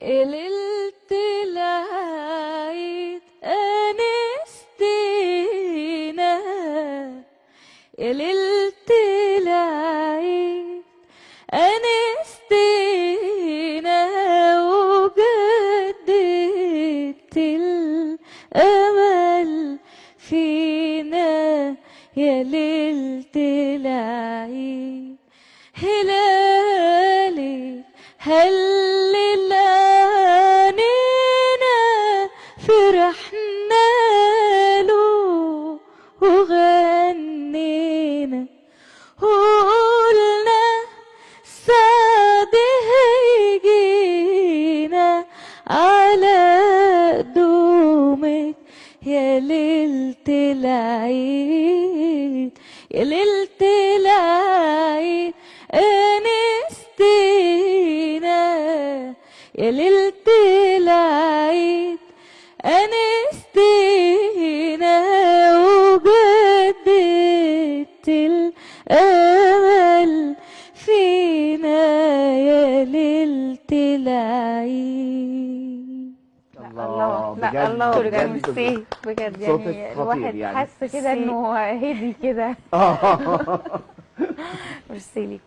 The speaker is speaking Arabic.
يا ليلة العيد أنستينا، يا ليلة العيد أنستينا، وجددت الأمل فينا. يا ليلة العيد هلالي هلل عنينا، فرحنا له وغنينا وقلنا السعد هيجينا على قدومك. يا ليلة العيد يا ليلة العيد أنستينا، يا ليلة العيد أنستينا، وجددت الأمل فينا. يا ليلة العيد. الله بجد الله بجد بجد ميرسي بجد، صوتك يعني خطير الواحد يعني. حس كده انه هدي كده. ميرسي ليك.